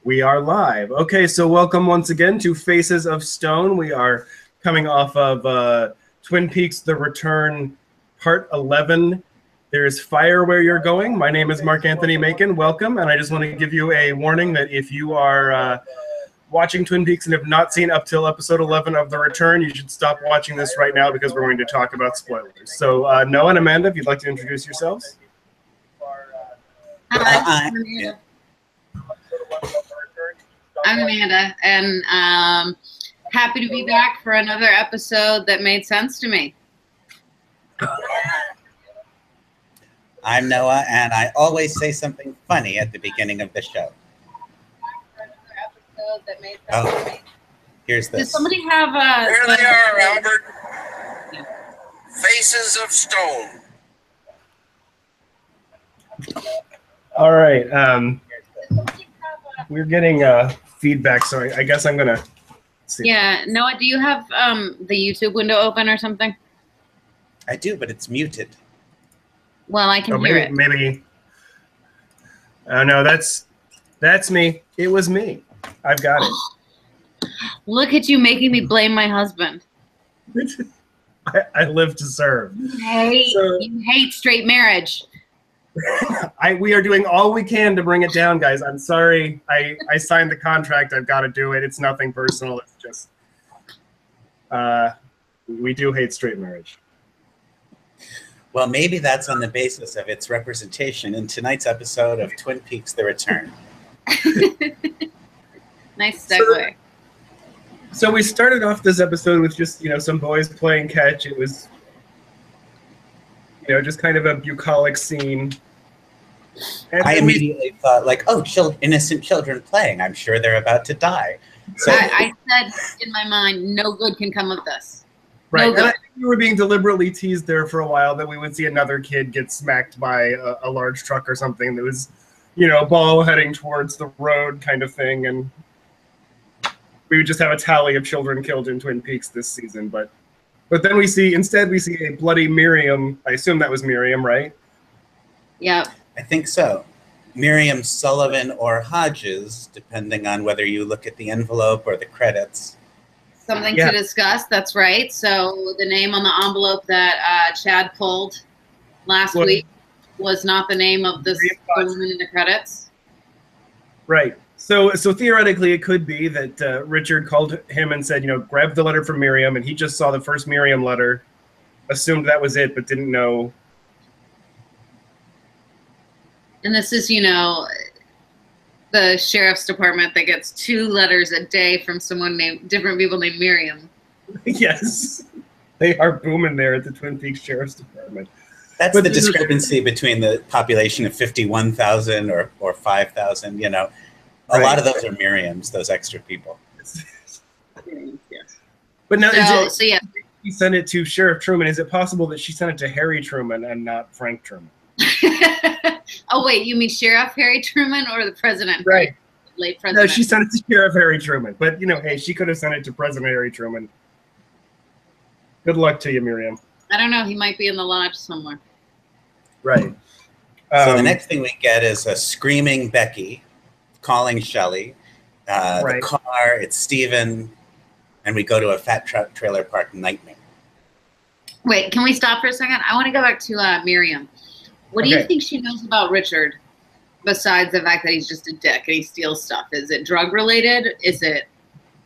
We are live. Okay, so welcome once again to Faces of Stone. We are coming off of Twin Peaks: The Return, Part 11. There's fire where you're going. My name is Marc-Anthony Macon. Welcome, and I just want to give you a warning that if you are watching Twin Peaks and have not seen up till episode 11 of The Return, you should stop watching this right now because we're going to talk about spoilers. So Noah and Amanda, if you'd like to introduce yourselves. Hi, I'm Amanda, and happy to be back for another episode that made sense to me. I'm Noah, and I always say something funny at the beginning of the show. Oh, here's this. Does somebody have a... There they are, Albert. Yeah. Faces of Stone. All right. We're getting feedback, so I guess I'm gonna see. Yeah, Noah, do you have the YouTube window open or something? I do, but it's muted. Well, I can hear it. Maybe. Oh no, that's me. It was me. I've got it. Look at you making me blame my husband. I live to serve. You hate straight marriage. We are doing all we can to bring it down, guys. I'm sorry. I signed the contract. I've got to do it. It's nothing personal. It's just we do hate straight marriage. Well, maybe that's on the basis of its representation in tonight's episode of Twin Peaks: The Return. Nice segue. So we started off this episode with just, some boys playing catch. It was, just kind of a bucolic scene. And I immediately thought, like, oh, innocent children playing. I'm sure they're about to die. So I said in my mind, no good can come of this. Right. No good. And I think we were being deliberately teased there for a while that we would see another kid get smacked by a large truck or something that was, ball heading towards the road kind of thing. And we would just have a tally of children killed in Twin Peaks this season. But then we see a bloody Miriam. I assume that was Miriam, right? Yeah. I think so. Miriam Sullivan or Hodges, depending on whether you look at the envelope or the credits. Something to discuss, that's right. So the name on the envelope that Chad pulled last week was not the name of this woman in the credits. Right. So theoretically, it could be that Richard called him and said, grab the letter from Miriam, and he just saw the first Miriam letter, assumed that was it, but didn't know. And this is, the sheriff's department that gets 2 letters a day from different people named Miriam. Yes. They are booming there at the Twin Peaks Sheriff's Department. That's the discrepancy between the population of 51,000 or 5,000, A lot of those are Miriams, those extra people. Yes. But now, yeah. She sent it to Sheriff Truman. Is it possible that she sent it to Harry Truman and not Frank Truman? Oh, wait, you mean Sheriff Harry Truman or the president? Right. Late president. No, she sent it to Sheriff Harry Truman. But, hey, she could have sent it to President Harry Truman. Good luck to you, Miriam. I don't know. He might be in the lodge somewhere. Right. So the next thing we get is a screaming Becky calling Shelley. The car, it's Steven, and we go to a fat truck trailer park nightmare. Wait, can we stop for a second? I want to go back to Miriam. What do you think she knows about Richard, besides the fact that he's just a dick and he steals stuff? Is it drug related?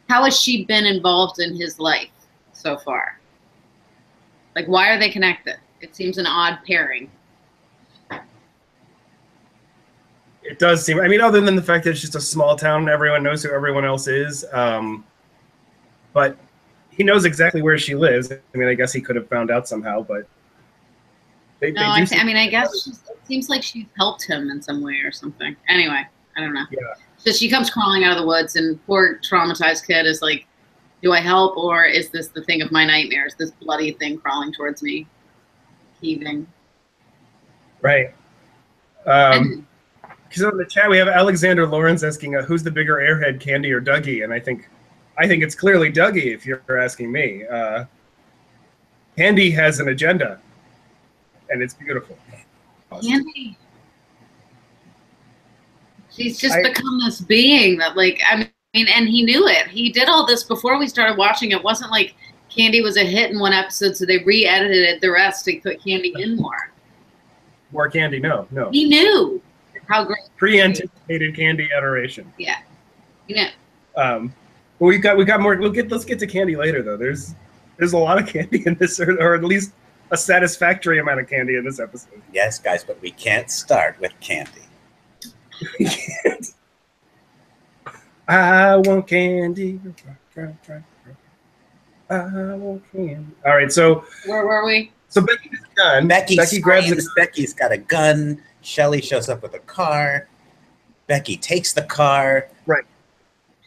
How has she been involved in his life so far? Like, why are they connected? It seems an odd pairing. It does seem. I mean, other than the fact that it's just a small town and everyone knows who everyone else is. But he knows exactly where she lives. I mean, I guess he could have found out somehow, but. I guess it seems like she's helped him in some way or something. Anyway, I don't know. Yeah. So she comes crawling out of the woods, and poor traumatized kid is like, do I help, or is this the thing of my nightmares, this bloody thing crawling towards me, heaving? Right. Because in the chat we have Alexander Lawrence asking, who's the bigger airhead, Candy or Dougie? And I think it's clearly Dougie, if you're asking me. Candy has an agenda. And it's beautiful. Candy. She's just become this being that, like, I mean, and he knew it. He did all this before we started watching. It wasn't like Candy was a hit in one episode, so they re-edited the rest to put Candy in more. More Candy? No. He knew how great. Pre-anticipated Candy adoration. Yeah, he knew. Well, we got more. Let's get to Candy later, though. There's a lot of Candy in this, or at least a satisfactory amount of Candy in this episode. Yes, guys, but we can't start with Candy. We can't. I want candy. I want candy. All right, so where were we? So Becky has a gun. Becky grabs it. Becky's got a gun. Shelly shows up with a car. Becky takes the car. Right.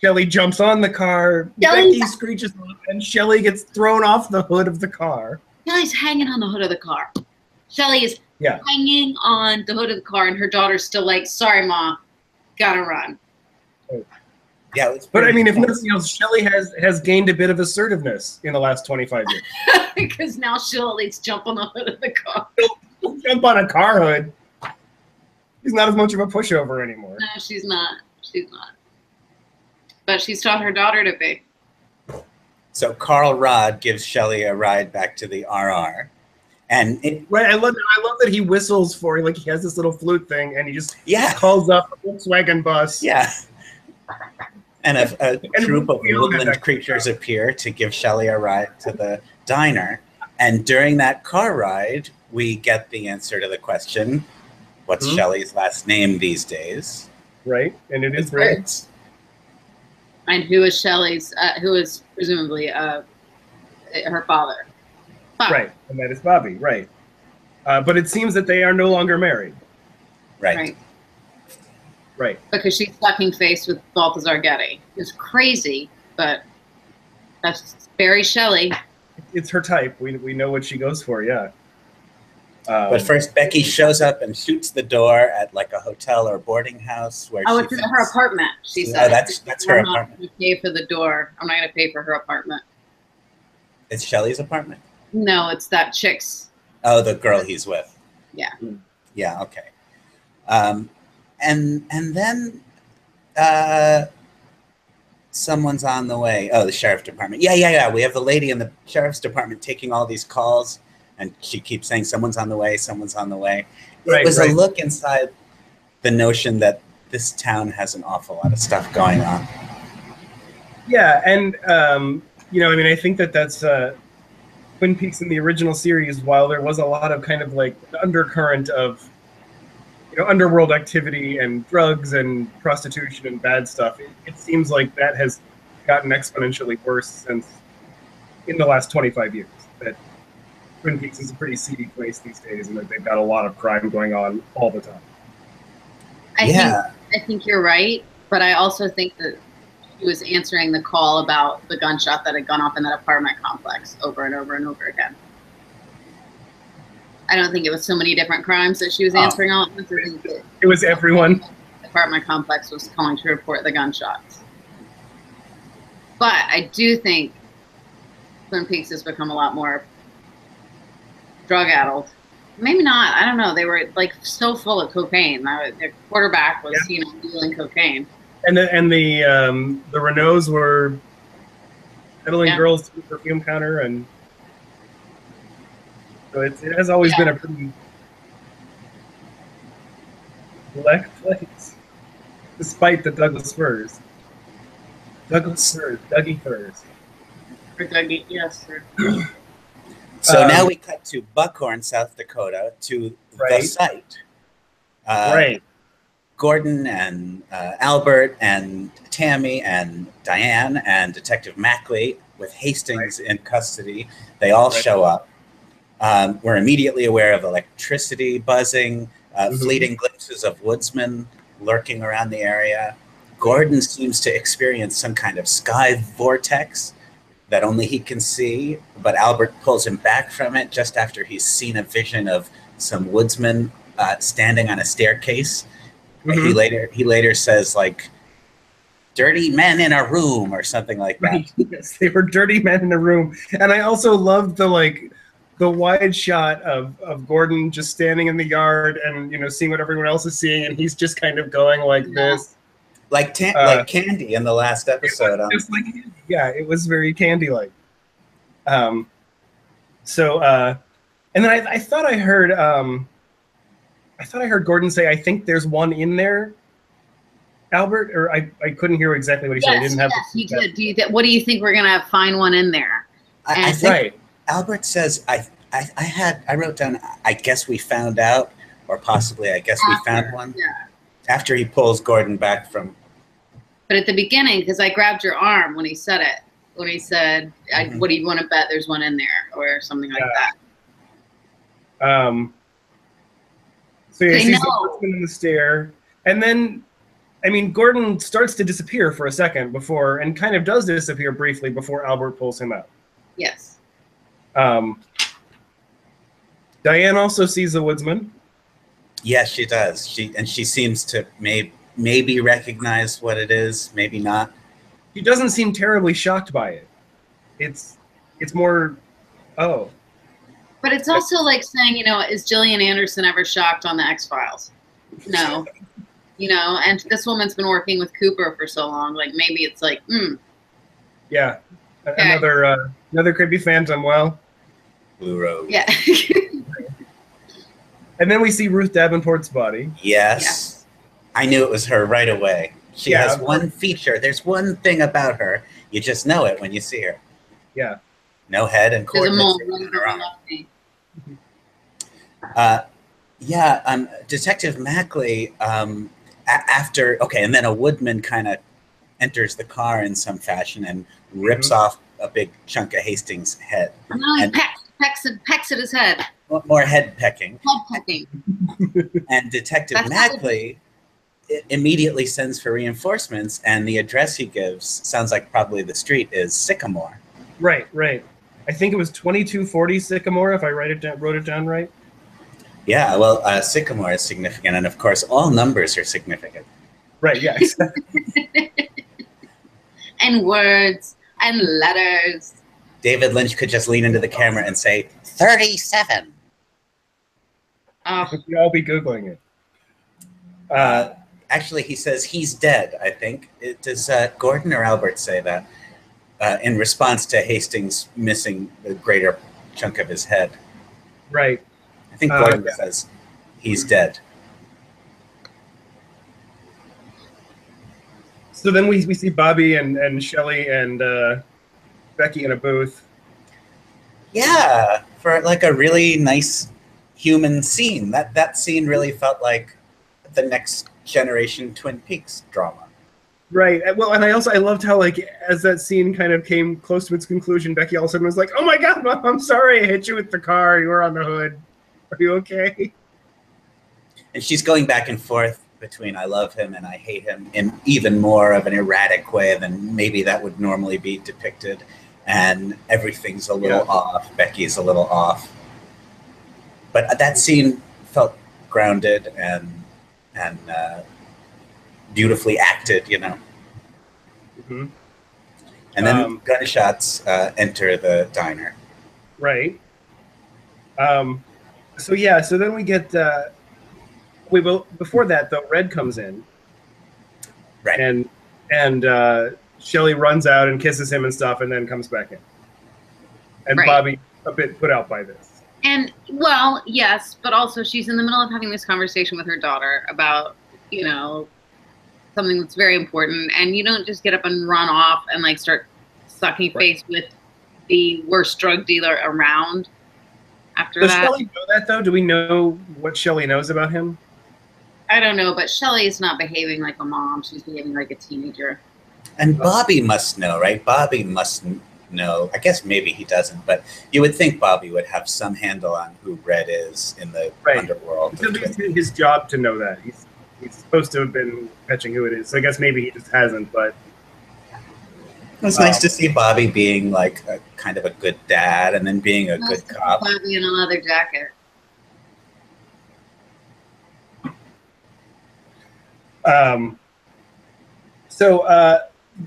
Shelly jumps on the car. Becky screeches off, and Shelly gets thrown off the hood of the car. Shelly's hanging on the hood of the car. Shelly is hanging on the hood of the car, and her daughter's still like, "Sorry, Ma, gotta run." Yeah, but I mean, if nothing else, Shelly has gained a bit of assertiveness in the last 25 years. Because now she'll at least jump on the hood of the car. She'll jump on a car hood. She's not as much of a pushover anymore. No, she's not. She's not. But she's taught her daughter to be. So Carl Rod gives Shelly a ride back to the RR. And I love that he whistles for her, like he has this little flute thing, and he just calls up a Volkswagen bus. Yeah. And a troop of woodland creatures appear to give Shelly a ride to the diner. And during that car ride, we get the answer to the question, what's Shelly's last name these days? Right, and it is Riggs. And who is Shelly's, who is presumably her father. Bobby. Right, and that is Bobby, right. But it seems that they are no longer married. Right. Because she's fucking face with Balthazar Getty. It's crazy, but that's very Shelly. It's her type. We know what she goes for, yeah. But first, Becky shows up and shoots the door at like a hotel or boarding house where it's in her apartment. She said, "Oh, that's her apartment." I'm not going to pay for the door. I'm not going to pay for her apartment. It's Shelly's apartment. No, it's that chick's. Oh, the girl he's with. Yeah. Yeah. Okay. And then someone's on the way. Oh, the sheriff's department. Yeah. We have the lady in the sheriff's department taking all these calls, and she keeps saying, "Someone's on the way. Someone's on the way." It was a look inside the notion that this town has an awful lot of stuff going on. Yeah, and I think that's Twin Peaks in the original series. While there was a lot of kind of like undercurrent of underworld activity and drugs and prostitution and bad stuff, it seems like that has gotten exponentially worse since in the last 25 years. That Twin Peaks is a pretty seedy place these days, and that they've got a lot of crime going on all the time. I think you're right, but I also think that she was answering the call about the gunshot that had gone off in that apartment complex over and over and over again. I don't think it was so many different crimes that she was answering on. It was everyone. The apartment complex was calling to report the gunshots. But I do think Twin Peaks has become a lot more drug-addled. Maybe not. I don't know. They were like so full of cocaine. Their quarterback was, dealing cocaine. And the Renaults were peddling girls to the perfume counter, and so it has always been a pretty black place, despite the Douglas firs. Dougie firs. For Dougie, yes, sir. So now we cut to Buckhorn, South Dakota, to the site. Gordon and Albert and Tammy and Diane and Detective Mackley with Hastings in custody. They all show up. We're immediately aware of electricity buzzing, fleeting glimpses of woodsmen lurking around the area. Gordon seems to experience some kind of sky vortex that only he can see, but Albert pulls him back from it just after he's seen a vision of some woodsmen standing on a staircase. He later says, like, dirty men in a room or something like that. Yes, they were dirty men in a room. And I also loved the, like, the wide shot of Gordon just standing in the yard and seeing what everyone else is seeing, and he's just kind of going like this, like Candy in the last episode. Just like Candy. Yeah, it was very Candy-like. And then I thought I heard Gordon say, "I think there's one in there." Albert, or I couldn't hear exactly what he said. He didn't have. Yes, he did. What do you think we're gonna find one in there? I think Albert says I wrote down, I guess we found out, or possibly I guess we found one. Yeah. After he pulls Gordon back from. But at the beginning, because I grabbed your arm when he said it, when he said, "What do you want to bet? There's one in there," or something like that. So yeah, he sees the person in the stair, and then, I mean, Gordon starts to disappear for a second before, and kind of does disappear briefly before Albert pulls him out. Yes. Diane also sees the woodsman. Yes, she does. She seems to maybe recognize what it is, maybe not. She doesn't seem terribly shocked by it. It's more, oh. But it's also like saying, is Gillian Anderson ever shocked on the X-Files? No. And this woman's been working with Cooper for so long, like maybe it's like, Yeah. Okay. Another creepy phantom, well. Blue Rose. Yeah. And then we see Ruth Davenport's body. Yes. I knew it was her right away. She has one feature. There's one thing about her. You just know it when you see her. Yeah. No head and coordinates. Detective Mackley, and then a woodman kind of enters the car in some fashion and rips off a big chunk of Hastings' head. And pecks at his head. More head pecking. Head pecking. And Detective Mackley immediately sends for reinforcements, and the address he gives sounds like probably the street is Sycamore. Right. I think it was 2240 Sycamore, if I wrote it down right. Yeah, well, Sycamore is significant, and of course, all numbers are significant. Right, yeah, exactly. And words and letters. David Lynch could just lean into the camera and say, 37. We'd all be Googling it. Actually, he says he's dead, I think. Does Gordon or Albert say that in response to Hastings missing the greater chunk of his head? Right. I think Gordon says he's dead. So then we see Bobby and Shelley and Becky in a booth. Yeah, for like a really nice human scene. That scene really felt like the next generation Twin Peaks drama. Right. Well, and I loved how, like, as that scene kind of came close to its conclusion, Becky all of a sudden was like, "Oh my God, Mom, I'm sorry I hit you with the car. You were on the hood. Are you okay?" And she's going back and forth between I love him and I hate him in even more of an erratic way than maybe that would normally be depicted. And everything's a little off. Becky's a little off. But that scene felt grounded and beautifully acted, Mm-hmm. And then gunshots enter the diner. Right. So then we get before that though, Red comes in. Right. And Shelley runs out and kisses him and stuff, and then comes back in. And Right. Bobby a bit put out by this. And, well, yes, but also she's in the middle of having this conversation with her daughter about, something that's very important. And you don't just get up and run off and, like, start sucking face with the worst drug dealer around after Does that. Shelley know that, though? Do we know what Shelley knows about him? I don't know, but Shelley's not behaving like a mom. She's behaving like a teenager. And Bobby must know, right? Bobby must know. I guess maybe he doesn't, but you would think Bobby would have some handle on who Red is in the underworld. It's at least his job to know that. He's supposed to have been catching who it is. So I guess maybe he just hasn't, but... It's nice to see Bobby being like a kind of a good dad and then being a good cop. Bobby in a leather jacket.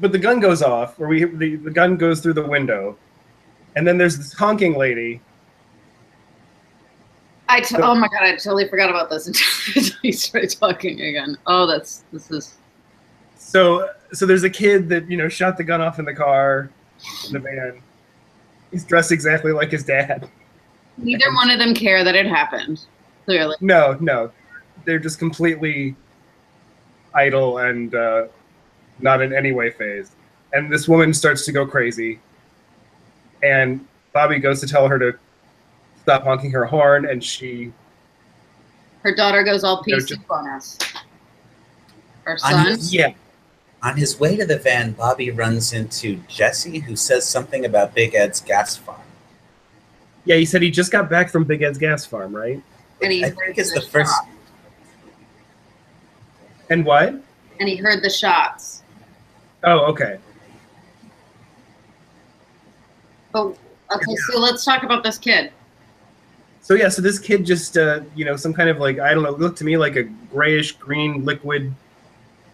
But the gun goes off, or the gun goes through the window, and then there's this honking lady Oh my god, I totally forgot about this until he started talking again. Oh, this is. So there's a kid that, you know, shot the gun off in the car, in the van. He's dressed exactly like his dad. Neither one of them care that it happened. Clearly. No, they're just completely idle and not in any way phased. And this woman starts to go crazy, and Bobby goes to tell her to stop honking her horn, and her daughter goes all PC on us. Her son? On his way to the van, Bobby runs into Jesse, who says something about Big Ed's gas farm. Yeah, he said he just got back from Big Ed's gas farm, right? And he I think it's the first. And what? And he heard the shots. Oh, okay. Oh, okay, so let's talk about this kid. So yeah, so this kid just, you know, some kind of like, I don't know, it looked to me like a grayish green liquid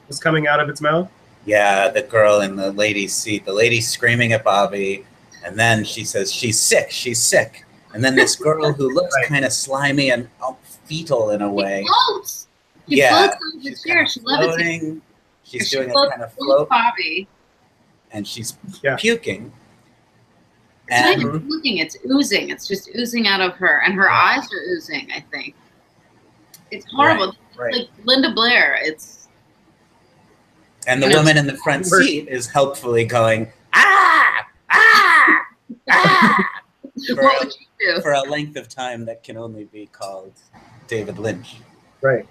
was coming out of its mouth. Yeah, the girl in the lady's seat, the lady's screaming at Bobby, and then she says, she's sick. And then this girl who looks kind of slimy and fetal in a way. She floats. She floats on the chair. She levitates. She's doing a kind of float. Bobby. And she's puking. It's not even puking, it's oozing. It's just oozing out of her. And her eyes are oozing, I think. It's horrible. Right. Like Linda Blair. And the woman in the front seat is helpfully going, ah, ah, ah. What would you do? For a length of time that can only be called David Lynch. Right.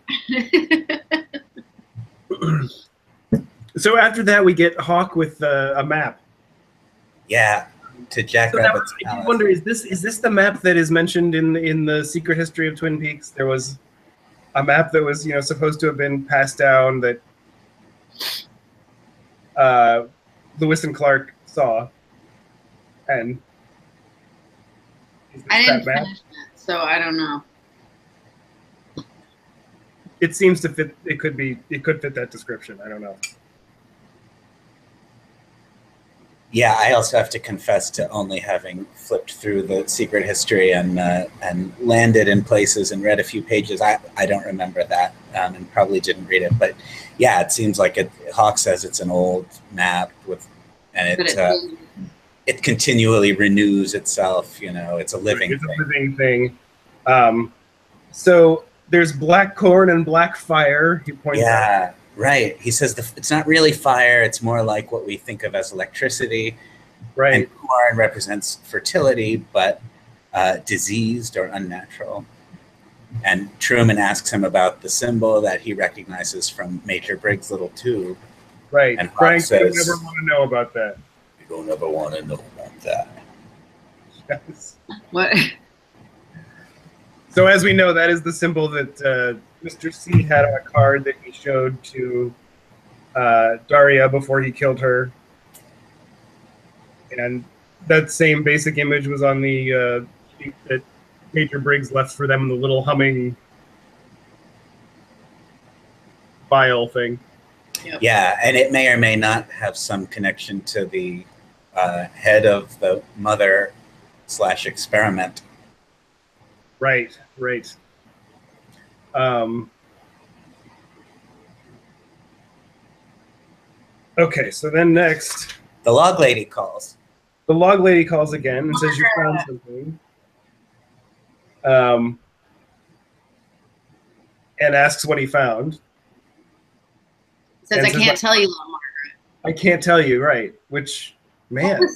So after that, we get Hawk with a map. Yeah, to Jack Rabbit's palace. I wonder, is this the map that is mentioned in the Secret History of Twin Peaks? There was a map that was, you know, supposed to have been passed down that Lewis and Clark saw, and I didn't finish it, so I don't know. It seems to fit. It could fit that description. I don't know. Yeah, I also have to confess to only having flipped through the Secret History and landed in places and read a few pages. I don't remember that and probably didn't read it. But yeah, it seems like Hawk says it's an old map it continually renews itself. You know, it's a living thing. It's a living thing. So there's black corn and black fire. He points out. Yeah. Right. He says it's not really fire. It's more like what we think of as electricity. Right. And corn represents fertility, but diseased or unnatural. And Truman asks him about the symbol that he recognizes from Major Briggs' little tube. Right. And Frank, says, you never want to know about that. You don't ever want to know about that. Yes. What? So as we know, that is the symbol that Mr. C had on a card that he showed to Daria before he killed her. And that same basic image was on the sheet that Major Briggs left for them, the little humming vial thing. Yep. Yeah, and it may or may not have some connection to the head of the mother/experiment. Right. Okay, so then next, the log lady calls. The log lady calls again and says you found something. And asks what he found. Says, I can't tell you, Margaret. I can't tell you, right? Which, man. It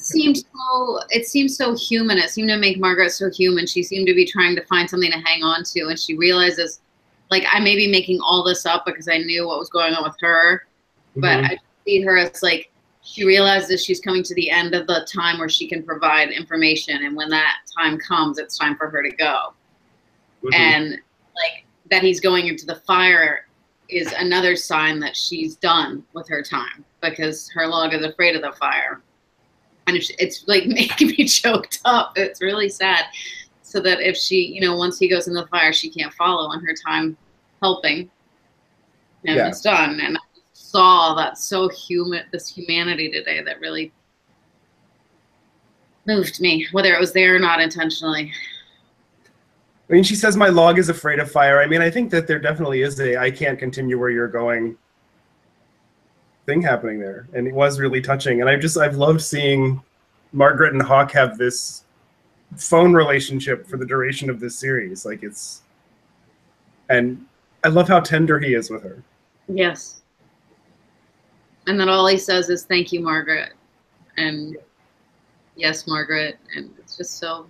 seemed so human. It seemed to make Margaret so human. She seemed to be trying to find something to hang on to, and she realizes, like, I may be making all this up because I knew what was going on with her, but I see her as, like, she realizes she's coming to the end of the time where she can provide information, and when that time comes, it's time for her to go. And, like, that he's going into the fire is another sign that she's done with her time, because her log is afraid of the fire. And it's like making me choked up. It's really sad. So that if she, you know, once he goes in the fire, she can't follow on her time helping. And it's done. And I saw that this humanity today that really moved me, whether it was there or not intentionally. I mean, she says my log is afraid of fire. I mean, I think that there definitely is a I can't continue where you're going thing happening there, and it was really touching. And I've loved seeing Margaret and Hawk have this phone relationship for the duration of this series. Like and I love how tender he is with her. Yes. And then all he says is "Thank you, Margaret," and "Yes, Margaret," and it's just so.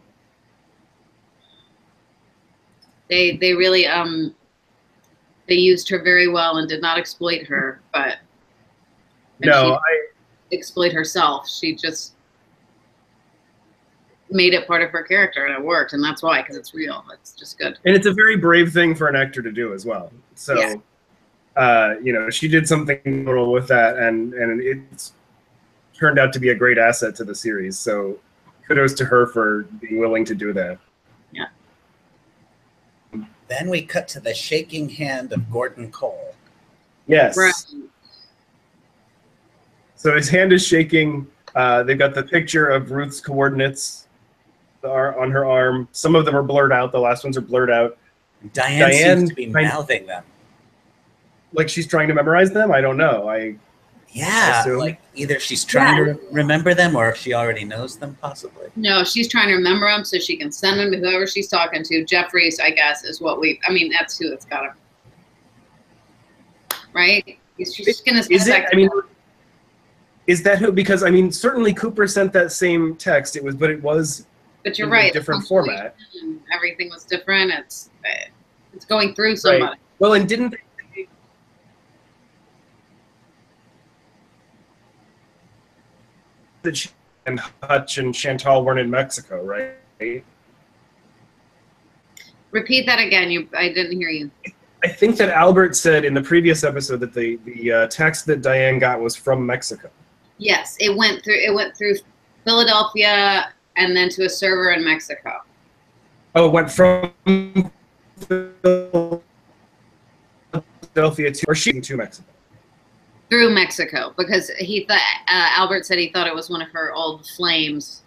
They really they used her very well and did not exploit her, but no, exploit herself. She just made it part of her character, and it worked, and that's why, because it's real. It's just good. And it's a very brave thing for an actor to do as well. So, yeah. You know, she did something notable with that, and it's turned out to be a great asset to the series. So, kudos to her for being willing to do that. Yeah. Then we cut to the shaking hand of Gordon Cole. Yes. Right. So his hand is shaking. They've got the picture of Ruth's coordinates on her arm. Some of them are blurred out. The last ones are blurred out. Diane seems to be mouthing them. Like she's trying to memorize them? I don't know. Yeah, like either she's trying to remember them or if she already knows them, possibly. No, she's trying to remember them so she can send them to whoever she's talking to. Jeffries, I guess, is what that's who it's got to. Right? She's going to send that. I mean, is that who? Because, I mean, certainly Cooper sent that same text. But you're right. A different format. Everything was different. It's going through somebody. Right. Well, and didn't they? That she and Hutch and Chantal weren't in Mexico, right? Repeat that again. I didn't hear you. I think that Albert said in the previous episode that the text that Diane got was from Mexico. Yes, it went through Philadelphia and then to a server in Mexico. Oh, it went from Philadelphia to Mexico. Through Mexico, because he thought Albert said he thought it was one of her old flames,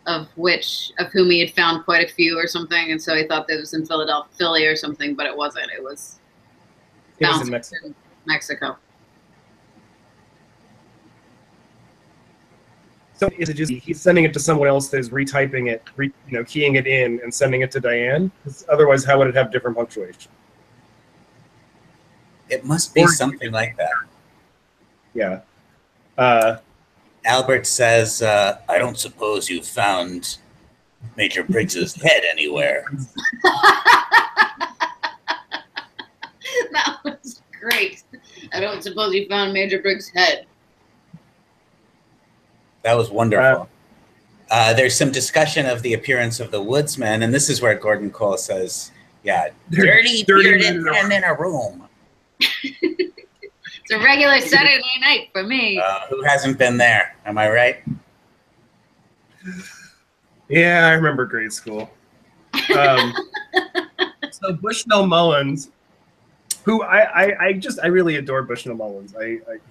of whom he had found quite a few or something, and so he thought that it was in Philly or something, but it wasn't. It was in Mexico. So is it just he's sending it to someone else that is retyping it, keying it in and sending it to Diane? Because otherwise, how would it have different punctuation? It must be something like that. Yeah. Albert says, I don't suppose you found Major Briggs's head anywhere. That was great. I don't suppose you found Major Briggs' head. That was wonderful. There's some discussion of the appearance of the woodsman, and this is where Gordon Cole says, yeah, dirty bearded men in a room. It's a regular Saturday night for me. Who hasn't been there? Am I right? Yeah, I remember grade school. So Bushnell Mullins, who I really adore Bushnell Mullins.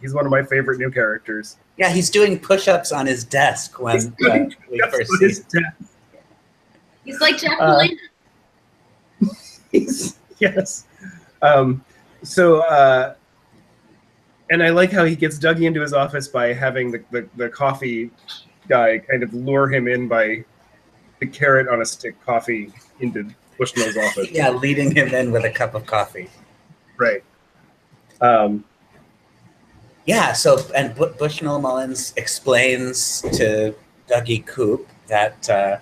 He's one of my favorite new characters. Yeah, he's doing push-ups on his desk when we first see him. He's like Jack Palance. Yes. And I like how he gets Dougie into his office by having the coffee guy kind of lure him in by the carrot on a stick coffee into Bushnell's office. Yeah, leading him in with a cup of coffee. Right. Yeah, so, and Bushnell Mullins explains to Dougie Coop that the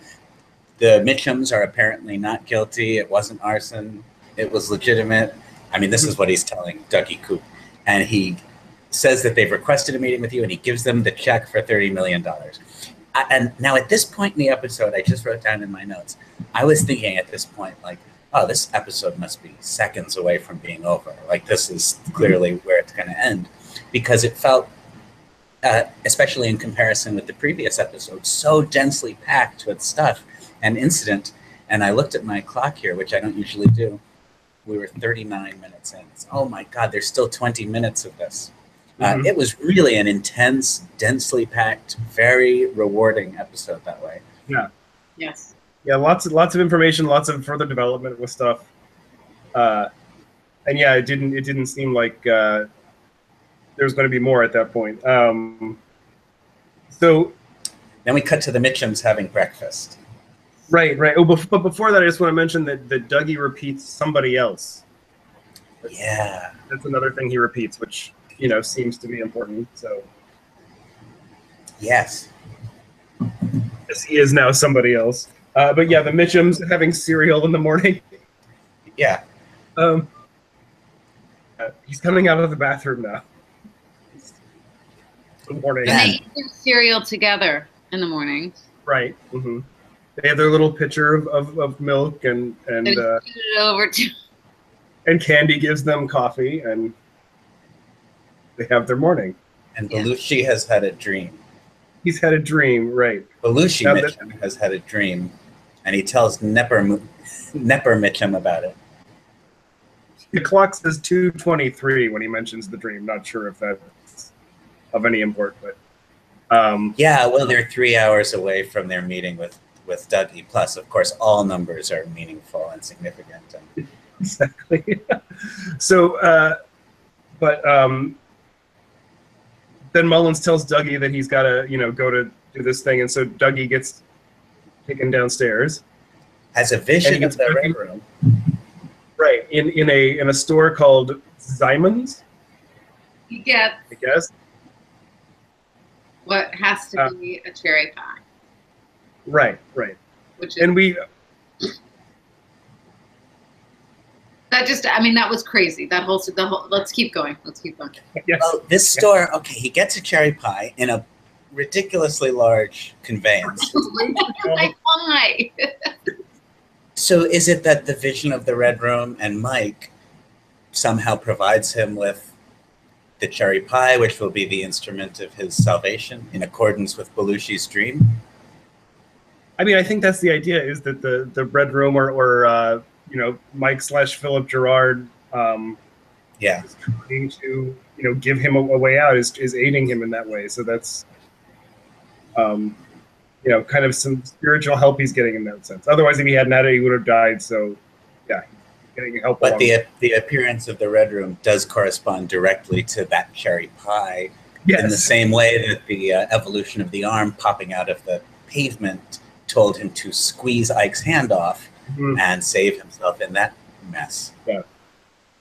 Mitchums are apparently not guilty. It wasn't arson. It was legitimate. I mean, this is what he's telling Dougie Coop. And he says that they've requested a meeting with you, and he gives them the check for $30 million. And now at this point in the episode, I just wrote down in my notes, I was thinking at this point, like, oh, this episode must be seconds away from being over. Like, this is clearly where it's going to end. Because it felt, especially in comparison with the previous episode, so densely packed with stuff and incident. And I looked at my clock here, which I don't usually do. We were 39 minutes in. Oh my God, there's still 20 minutes of this. It was really an intense, densely packed, very rewarding episode that way. Yeah. Yes. Yeah, lots of information, lots of further development with stuff. And yeah, it didn't seem like there was going to be more at that point. So then we cut to the Mitchums having breakfast. Right. Oh, but before that, I just want to mention that Dougie repeats somebody else. Yeah, that's another thing he repeats, which seems to be important. So yes, he is now somebody else. But yeah, the Mitchums having cereal in the morning. Yeah. He's coming out of the bathroom now. Good morning. And they eat their cereal together in the morning. Right. Mm-hmm. They have their little pitcher of milk and it over to. And Candy gives them coffee, and they have their morning. And Belushi has had a dream. He's had a dream, right? Belushi Mitchum has had a dream, and he tells Nepper Mitchum about it. The clock says 2:23 when he mentions the dream. Not sure if that's of any import, but yeah. Well, they're 3 hours away from their meeting with Dougie. Plus, of course, all numbers are meaningful and significant. Exactly. So, then Mullins tells Dougie that he's got to, go to do this thing, and so Dougie gets taken downstairs. Has a vision of the Red Room. Right, in a store called Zyman's. He gets, I guess, what has to be a cherry pie. Right. Which is, and we. That just, that was crazy. The whole. Let's keep going. Yes. Well, this store, okay, he gets a cherry pie in a ridiculously large conveyance. Like, why? So is it that the vision of the Red Room and Mike somehow provides him with the cherry pie, which will be the instrument of his salvation in accordance with Belushi's dream? I think that's the idea, is that the Red Room or Mike / Philip Gerard is trying to give him a way out, is aiding him in that way. So that's kind of some spiritual help he's getting in that sense. Otherwise, if he hadn't had it, he would have died. So yeah, getting help. But the appearance of the Red Room does correspond directly to that cherry pie. Yes. In the same way that the evolution of the arm popping out of the pavement told him to squeeze Ike's hand off and save himself in that mess. Yeah.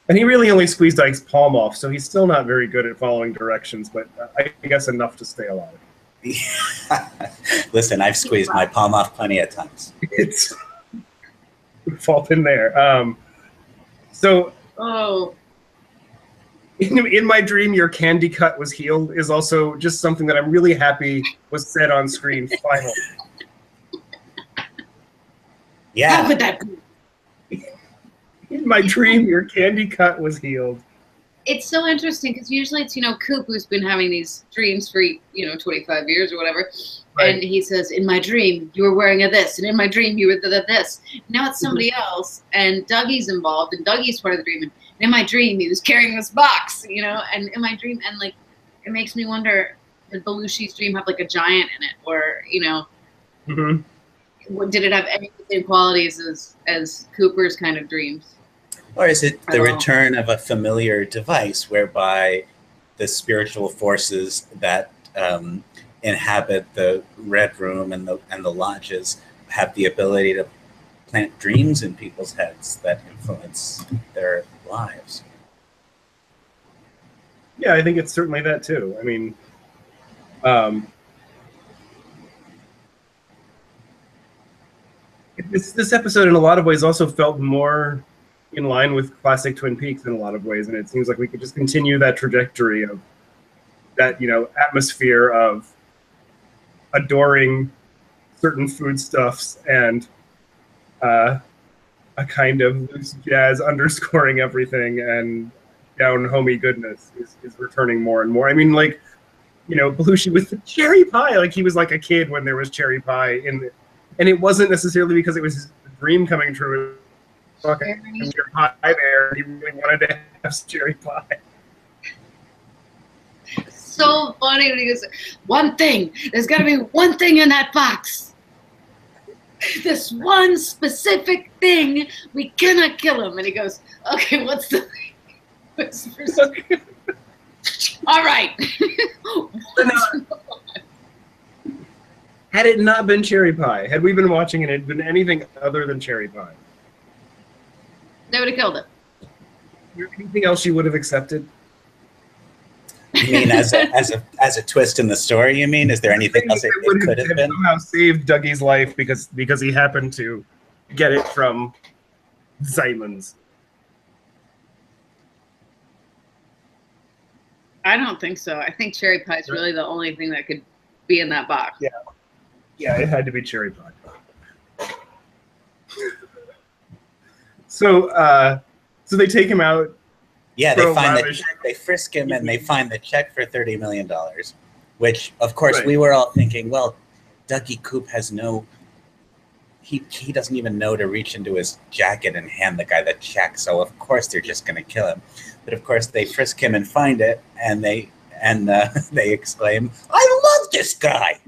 And he really only squeezed Ike's palm off, so he's still not very good at following directions, but I guess enough to stay alive. Listen, I've squeezed my palm off plenty of times. It's fault in there. In my dream, your candy cut was healed is also just something that I'm really happy was said on screen finally. Yeah. How could that be? In my dream, your candy cut was healed. It's so interesting because usually it's, Coop, who's been having these dreams for, 25 years or whatever. Right. And he says, in my dream, you were wearing a this. And in my dream, you were this. Now it's somebody else. And Dougie's involved. And Dougie's part of the dream. And in my dream, he was carrying this box, And in my dream, and, it makes me wonder, did Belushi's dream have, a giant in it? Or, did it have any of the same qualities as Cooper's kind of dreams? Or is it the return of a familiar device whereby the spiritual forces that inhabit the Red Room and the lodges have the ability to plant dreams in people's heads that influence their lives? Yeah, I think it's certainly that too. This episode in a lot of ways also felt more in line with classic Twin Peaks in a lot of ways, and it seems like we could just continue that trajectory of that, atmosphere of adoring certain foodstuffs and a kind of loose jazz underscoring everything, and down homey goodness is returning more and more. Belushi with the cherry pie, he was like a kid when there was cherry pie and it wasn't necessarily because it was his dream coming true. Fucking pie there. He really wanted to have some cherry pie. So funny when he goes, one thing. There's got to be one thing in that box. this one specific thing, we cannot kill him. And he goes, okay, what's the thing? All right. Had it not been cherry pie, had we been watching and it had been anything other than cherry pie, they would have killed him. is there anything else you would have accepted? You mean as a twist in the story? You mean, is there anything else it could have been? Somehow saved Dougie's life because he happened to get it from Simon's. I don't think so. I think cherry pie is really the only thing that could be in that box. Yeah, it had to be cherry pie. So they take him out. Yeah, they frisk him and they find the check for $30 million, which of course we were all thinking, well, Dougie Coop has he doesn't even know to reach into his jacket and hand the guy the check, so of course they're just going to kill him. But of course they frisk him and find it, and they exclaim, "I love this guy!"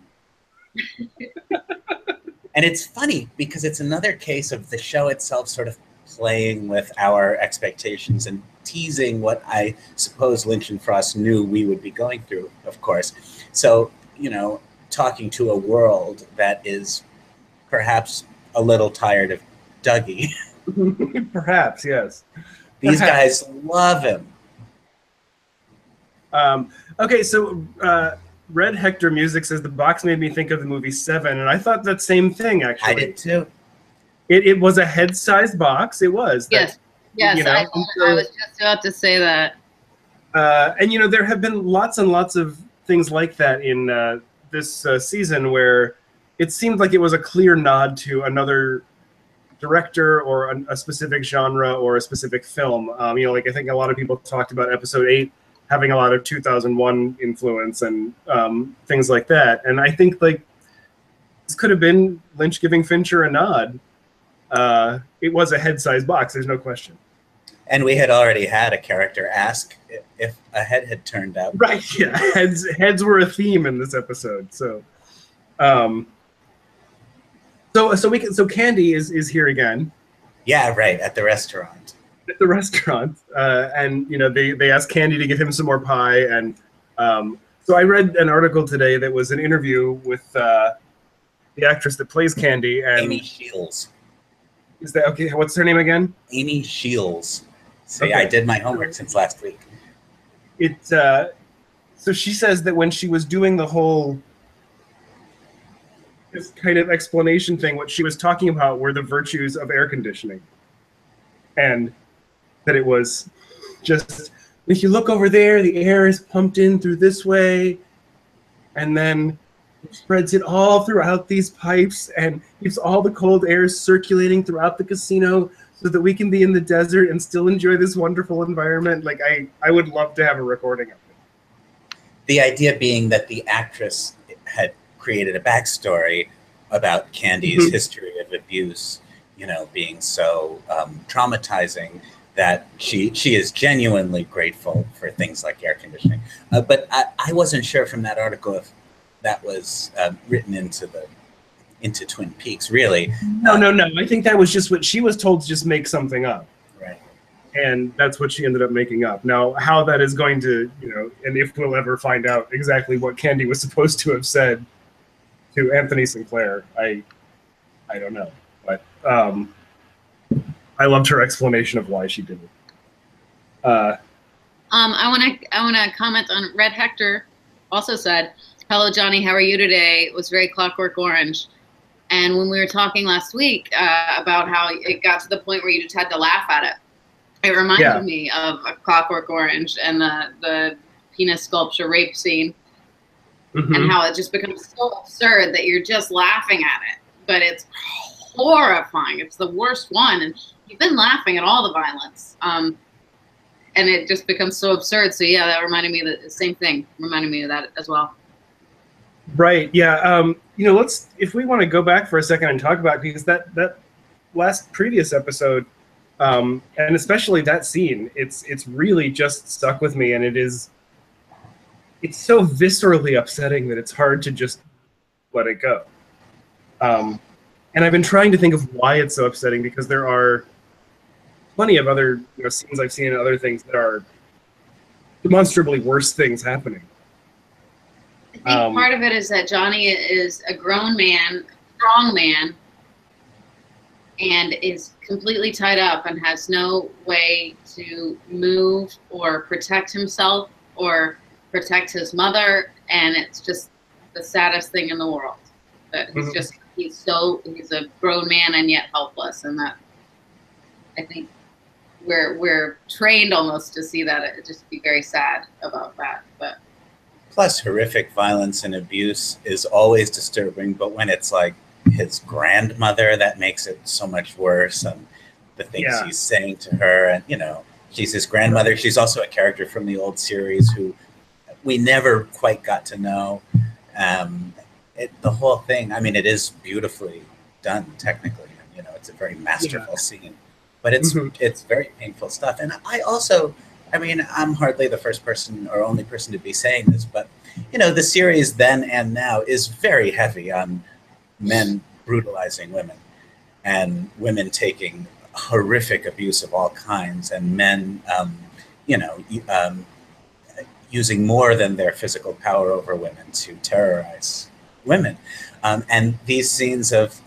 And it's funny because it's another case of the show itself sort of playing with our expectations and teasing what I suppose Lynch and Frost knew we would be going through, of course. So, talking to a world that is perhaps a little tired of Dougie. Perhaps, yes. These guys love him. Okay, so Red Hector Music says the box made me think of the movie Seven, and I thought that same thing, actually. I did too. It was a head-sized box. It was. Yes. Yes, I was just about to say that. And, there have been lots and lots of things like that in this season where it seemed like it was a clear nod to another director or a specific genre or a specific film. Like I think a lot of people talked about episode 8 having a lot of 2001 influence and things like that. And I think like this could have been Lynch giving Fincher a nod. It was a head-sized box, there's no question. And we had already had a character ask if a head had turned up. Right, yeah. Heads were a theme in this episode. So so Candy is here again. Yeah, right, at the restaurant. At the restaurant. And they asked Candy to give him some more pie, and so I read an article today that was an interview with the actress that plays Candy, and Amy Shields. Is that okay? What's her name again? Amy Shields. See, Okay. I did my homework since last week. So she says that when she was doing the whole this kind of explanation thing, what she was talking about were the virtues of air conditioning, and that it was just if you look over there, the air is pumped in through this way, and then spreads it all throughout these pipes and keeps all the cold air circulating throughout the casino so that we can be in the desert and still enjoy this wonderful environment. Like I would love to have a recording of it. The idea being that the actress had created a backstory about Candy's history of abuse, being so traumatizing that she is genuinely grateful for things like air conditioning. But I wasn't sure from that article if that was written into Twin Peaks, really. No. I think that was just what she was told to just make something up. Right. And that's what she ended up making up. Now, how that is going to, and if we'll ever find out exactly what Candy was supposed to have said to Anthony Sinclair, I don't know. But I loved her explanation of why she did it. I want to comment on Red Hector. Also said, "Hello, Johnny. How are you today?" It was very Clockwork Orange. And when we were talking last week about how it got to the point where you just had to laugh at it, it reminded me of a Clockwork Orange and the penis sculpture rape scene, and how it just becomes so absurd that you're just laughing at it. But it's horrifying. It's the worst one. And you've been laughing at all the violence. And it just becomes so absurd. So, yeah, that reminded me of the same thing. Reminded me of that as well. Right. Yeah. Let's, if we want to go back for a second and talk about, because that last previous episode, and especially that scene, it's really just stuck with me, and it's so viscerally upsetting that it's hard to just let it go. And I've been trying to think of why it's so upsetting, because there are plenty of other scenes I've seen in other things that are demonstrably worse things happening. I think part of it is that Johnny is a grown man, strong man, and is completely tied up and has no way to move or protect himself or protect his mother, and it's just the saddest thing in the world. That he's a grown man and yet helpless, and that I think we're trained almost to see that. It just be very sad about that. But plus, horrific violence and abuse is always disturbing, but when it's like his grandmother, that makes it so much worse. And the things he's saying to her, and she's his grandmother. She's also a character from the old series who we never quite got to know. The whole thing, I mean, it is beautifully done technically. It's a very masterful scene. But it's very painful stuff. And I'm hardly the first person or only person to be saying this, but, the series then and now is very heavy on men brutalizing women and women taking horrific abuse of all kinds, and men, using more than their physical power over women to terrorize women. And these scenes of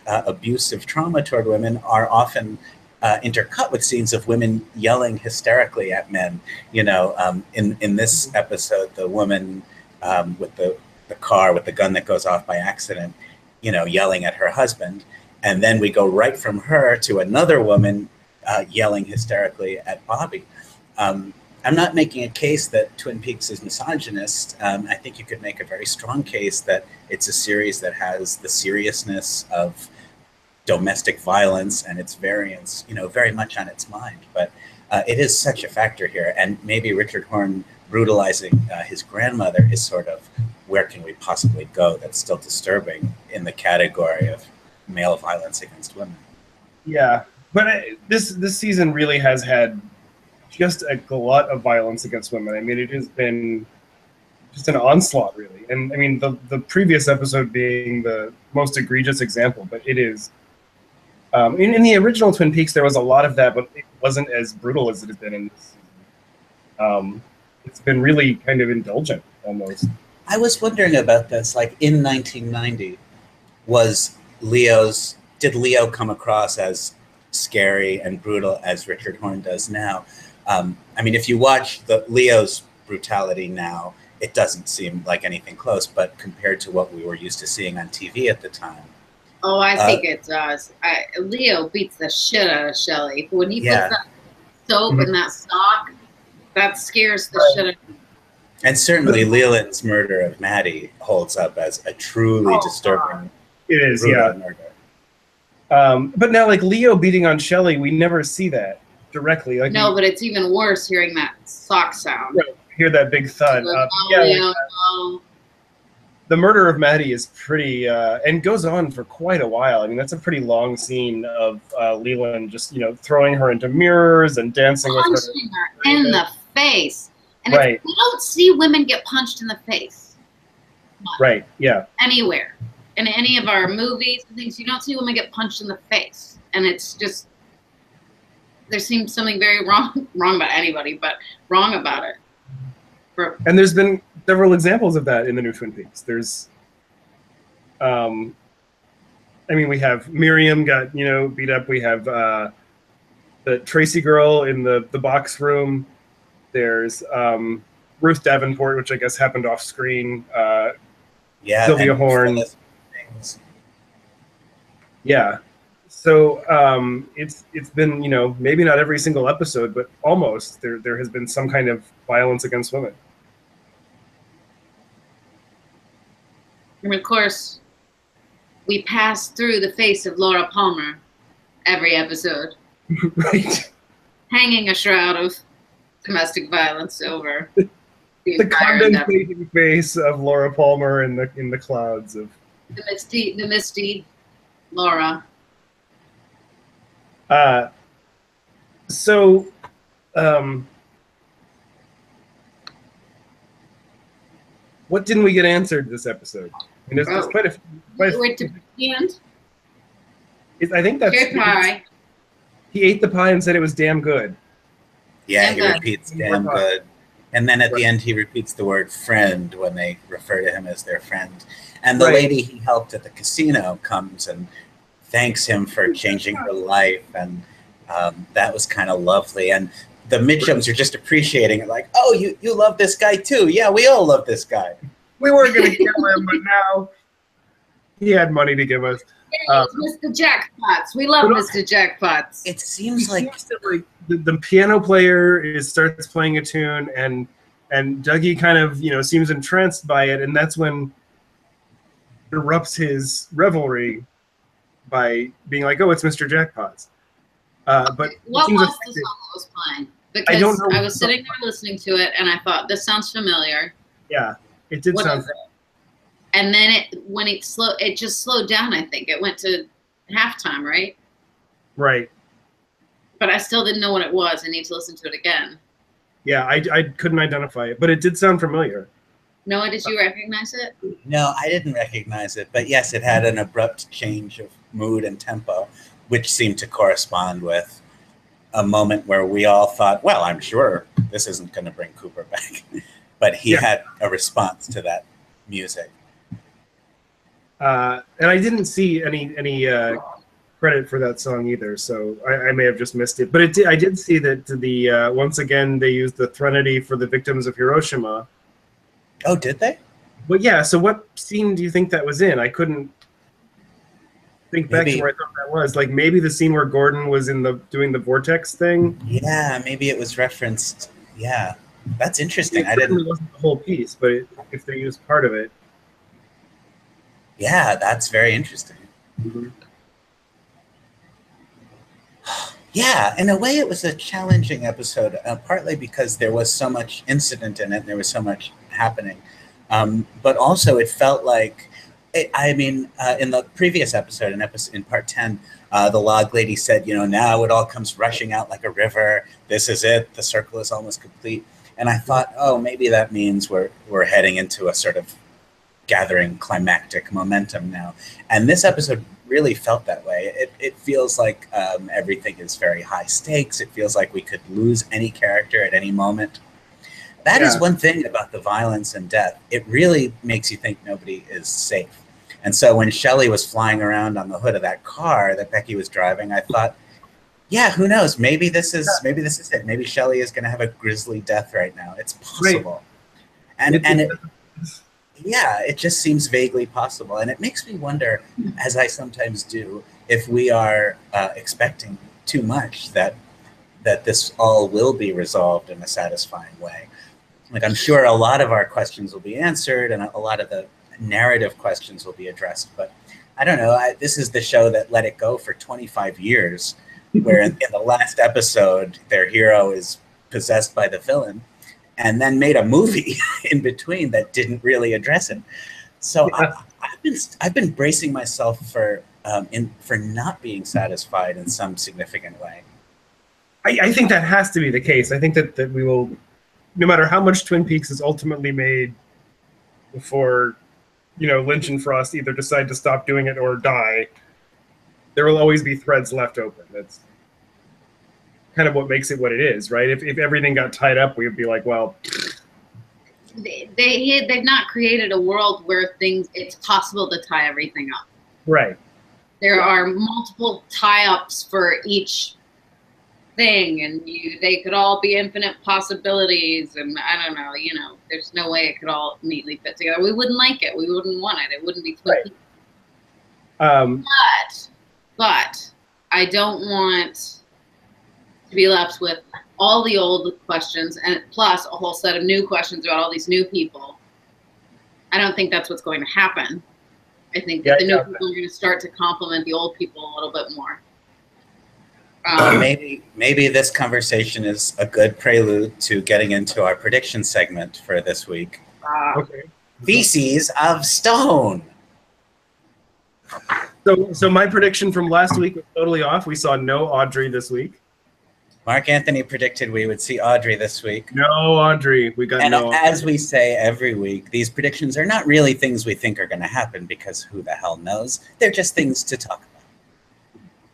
abusive trauma toward women are often intercut with scenes of women yelling hysterically at men. In this episode, the woman with the car with the gun that goes off by accident, yelling at her husband. And then we go right from her to another woman yelling hysterically at Bobby. I'm not making a case that Twin Peaks is misogynist. I think you could make a very strong case that it's a series that has the seriousness of domestic violence and its variants, very much on its mind. But it is such a factor here. And maybe Richard Horne brutalizing his grandmother is sort of, where can we possibly go that's still disturbing in the category of male violence against women? Yeah, but this season really has had just a glut of violence against women. I mean, it has been just an onslaught, really. And I mean, the previous episode being the most egregious example, but it is. In the original Twin Peaks, there was a lot of that, but it wasn't as brutal as it has been in this season. It's been really kind of indulgent, almost. I was wondering about this. Like in 1990, did Leo come across as scary and brutal as Richard Horne does now? I mean, if you watch Leo's brutality now, it doesn't seem like anything close, but compared to what we were used to seeing on TV at the time. Oh, I think it does. Leo beats the shit out of Shelley. When he puts that soap in that sock, that scares the shit out of him. And certainly Leland's murder of Maddie holds up as a truly disturbing murder. But now, like, Leo beating on Shelley, we never see that directly. Like, no, but it's even worse hearing that sock sound. Right. Hear that big thud. The murder of Maddie is pretty, and goes on for quite a while. I mean, that's a pretty long scene of Leland just, throwing her into mirrors and dancing with her. Punching her in the face. And we don't see women get punched in the face. Much. Right, yeah. Anywhere. In any of our movies and things, you don't see women get punched in the face. And it's just, there seems something very wrong about anybody, but wrong about it. And there's been several examples of that in the new Twin Peaks. There's, I mean, we have Miriam got, beat up. We have the Tracy girl in the box room. There's Ruth Davenport, which I guess happened off screen. Sylvia Horne. Yeah. So it's been, maybe not every single episode, but almost there has been some kind of violence against women. And of course, we pass through the face of Laura Palmer every episode. Right. Hanging a shroud of domestic violence over the contemplating face of Laura Palmer in the clouds of the misty Laura. What didn't we get answered this episode? I mean, there's quite a Wait to the end. I think that's Cherry pie. He ate the pie and said it was damn good. Yeah, Damn he good. repeats damn good. And then at the end, he repeats the word friend when they refer to him as their friend. And the lady he helped at the casino comes and thanks him for changing her life. And that was kind of lovely. And the Mitchums are just appreciating it, like, oh, you love this guy too. Yeah, we all love this guy. We weren't going to kill him, but now he had money to give us. Mr. Jackpots. We love Mr. Jackpots. It seems like the piano player starts playing a tune, and Dougie kind of seems entranced by it, and that's when he erupts his revelry by being like, "Oh, it's Mr. Jackpots." But what was the song that was playing? Because I don't know. I was sitting there listening to it, and I thought this sounds familiar. Yeah, it did sound. And then it just slowed down. I think it went to halftime, right? Right. But I still didn't know what it was. I need to listen to it again. Yeah, I couldn't identify it, but it did sound familiar. Noah, did you recognize it? No, I didn't recognize it. But yes, it had an abrupt change of mood and tempo, which seemed to correspond with a moment where we all thought, well, I'm sure this isn't going to bring Cooper back. But he had a response to that music. And I didn't see any credit for that song either, so I may have just missed it. But I did see that the once again they used the Threnody for the victims of Hiroshima. Oh, did they? Well, yeah. So what scene do you think that was in? I couldn't think back to where I thought that was. Like maybe the scene where Gordon was doing the vortex thing. Yeah, maybe it was referenced. Yeah, that's interesting. It certainly wasn't the whole piece, but if they used part of it. Yeah, that's very interesting. Mm-hmm. Yeah, in a way it was a challenging episode, partly because there was so much incident in it, and there was so much happening. But also it felt like, in the previous episode, in part 10, the log lady said, now it all comes rushing out like a river. This is it. The circle is almost complete. And I thought, oh, maybe that means we're heading into a sort of gathering climactic momentum now. And this episode really felt that way. It feels like everything is very high stakes. It feels like we could lose any character at any moment. That is one thing about the violence and death. It really makes you think nobody is safe. And so when Shelley was flying around on the hood of that car that Becky was driving, I thought, yeah, who knows? Maybe this is it. Maybe Shelley is going to have a grisly death right now. It's possible. Right. Yeah, it just seems vaguely possible. And it makes me wonder, as I sometimes do, if we are expecting too much that this all will be resolved in a satisfying way. Like, I'm sure a lot of our questions will be answered and a lot of the narrative questions will be addressed. But I don't know. This is the show that let it go for 25 years, where in the last episode, their hero is possessed by the villain, and then made a movie in between that didn't really address it. So I've been bracing myself for not being satisfied in some significant way. I think that has to be the case. I think that we will, no matter how much Twin Peaks is ultimately made before, Lynch and Frost either decide to stop doing it or die, there will always be threads left open. That's kind of what makes it what it is, right? If everything got tied up, we would be like, well, they've not created a world where it's possible to tie everything up. Right. There are multiple tie-ups for each thing, and they could all be infinite possibilities, and I don't know, there's no way it could all neatly fit together. We wouldn't like it. We wouldn't want it. It wouldn't be Twin Peaks. But I don't want to be left with all the old questions and plus a whole set of new questions about all these new people. I don't think that's what's going to happen. I think that the new people are going to start to complement the old people a little bit more. Maybe this conversation is a good prelude to getting into our prediction segment for this week. Okay. Feces of Stone. So my prediction from last week was totally off. We saw no Audrey this week. Marc-Anthony predicted we would see Audrey this week. No Audrey. We got no. And as we say every week, these predictions are not really things we think are going to happen because who the hell knows? They're just things to talk about.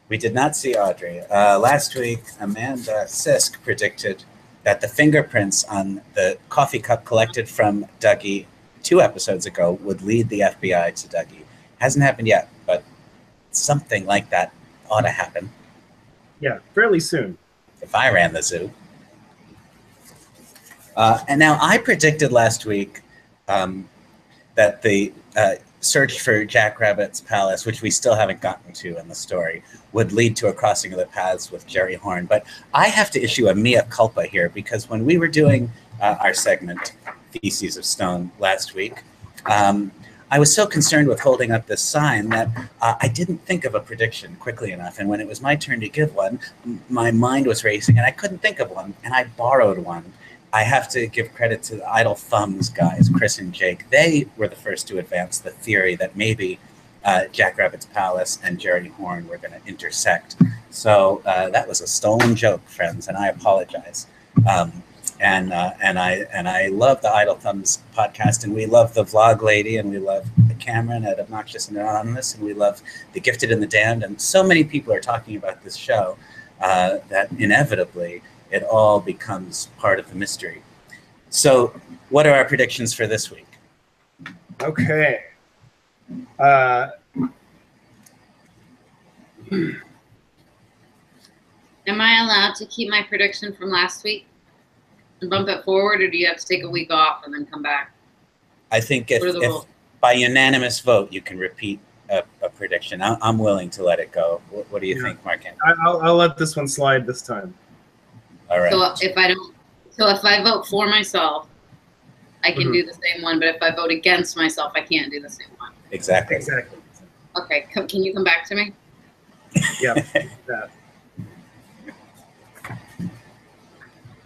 We did not see Audrey. Last week, Amanda Sisk predicted that the fingerprints on the coffee cup collected from Dougie 2 episodes ago would lead the FBI to Dougie. Hasn't happened yet, but something like that ought to happen. Yeah, fairly soon. If I ran the zoo. And now I predicted last week that the search for Jackrabbit's palace, which we still haven't gotten to in the story, would lead to a crossing of the paths with Jerry Horn. But I have to issue a mea culpa here, because when we were doing our segment, Theses of Stone, last week, I was so concerned with holding up this sign that I didn't think of a prediction quickly enough. And when it was my turn to give one, my mind was racing and I couldn't think of one. And I borrowed one. I have to give credit to the Idle Thumbs guys, Chris and Jake. They were the first to advance the theory that maybe Jackrabbit's Palace and Jerry Horn were going to intersect. So that was a stolen joke, friends, and I apologize. And I love the Idle Thumbs podcast, and we love the Vlog Lady, and we love Cameron at Obnoxious and Anonymous, and we love The Gifted and the Damned, and so many people are talking about this show that inevitably it all becomes part of the mystery. So what are our predictions for this week? Okay. Am I allowed to keep my prediction from last week and bump it forward, or do you have to take a week off and then come back? I think if by unanimous vote you can repeat a prediction, I'm willing to let it go. What do you think, Mark-Anthony? I'll let this one slide this time. All right. So if I vote for myself, I can do the same one, but if I vote against myself, I can't do the same one. Exactly. Okay, can you come back to me? Yeah.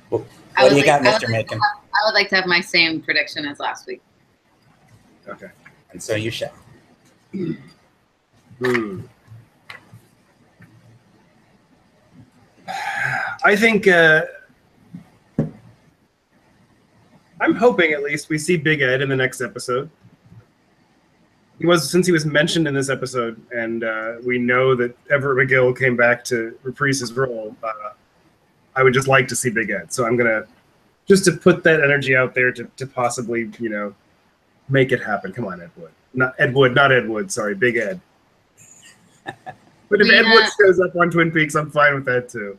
What do you got, Mr. Macon? I would like to have my same prediction as last week. Okay. And so you shall. I think I'm hoping at least we see Big Ed in the next episode. Since he was mentioned in this episode, and we know that Everett McGill came back to reprise his role. I would just like to see Big Ed, so I'm gonna just to put that energy out there to possibly make it happen. Come on, Ed Wood, not Ed Wood. Sorry, Big Ed. But if Ed Wood shows up on Twin Peaks, I'm fine with that too.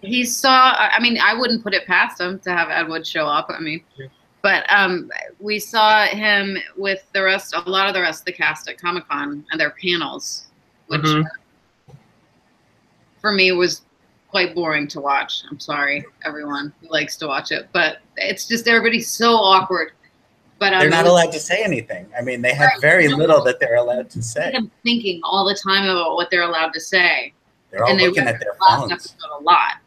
I mean, I wouldn't put it past him to have Ed Wood show up. I mean, but we saw him with a lot of the rest of the cast at Comic-Con and their panels, which for me was quite boring to watch. I'm sorry, everyone who likes to watch it, but it's just everybody's so awkward. But they're not allowed to say anything. I mean, they have very little that they're allowed to say. I'm thinking all the time about what they're allowed to say. They're all looking at their phones. Last episode a lot.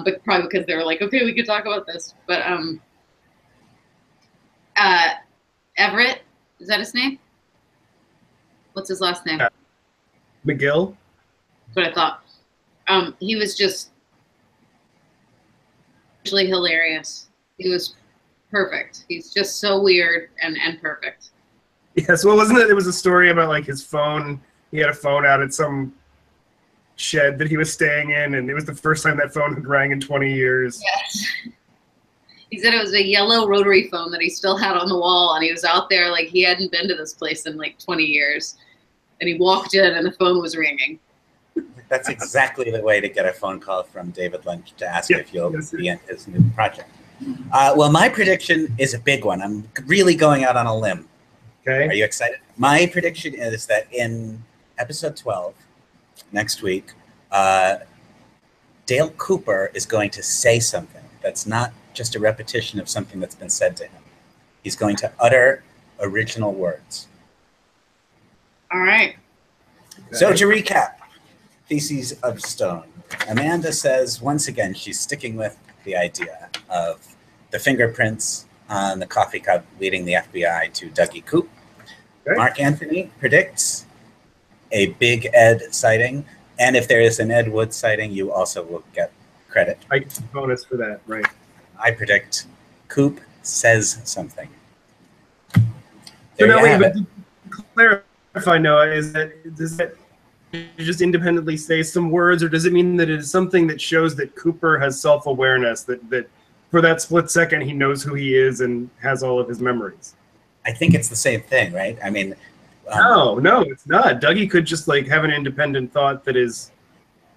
But probably because they were like, okay, we could talk about this. But Everett, is that his name? What's his last name? McGill. That's what I thought. He was just actually hilarious. He was perfect. He's just so weird and perfect. Yes, well, wasn't it? It was a story about like his phone. He had a phone out at some shed that he was staying in, and it was the first time that phone had rang in 20 years. Yes. He said it was a yellow rotary phone that he still had on the wall, and he was out there like he hadn't been to this place in like 20 years. And he walked in, and the phone was ringing. That's exactly the way to get a phone call from David Lynch to ask if you'll be in his new project. Well, my prediction is a big one. I'm really going out on a limb. Okay. Are you excited? My prediction is that in episode 12, next week, Dale Cooper is going to say something that's not just a repetition of something that's been said to him. He's going to utter original words. All right. So to recap, Theses of Stone. Amanda says, once again, she's sticking with the idea of the fingerprints on the coffee cup leading the FBI to Dougie Coop. Okay. Marc-Anthony predicts a Big Ed sighting, and if there is an Ed Wood sighting, you also will get credit. I get a bonus for that, right? I predict Coop says something. So now, wait, but to clarify, Noah, is that just independently say some words, or does it mean that it is something that shows that Cooper has self-awareness, that for that split second he knows who he is and has all of his memories? I think it's the same thing, right? I mean, no, it's not. Dougie could just like have an independent thought that is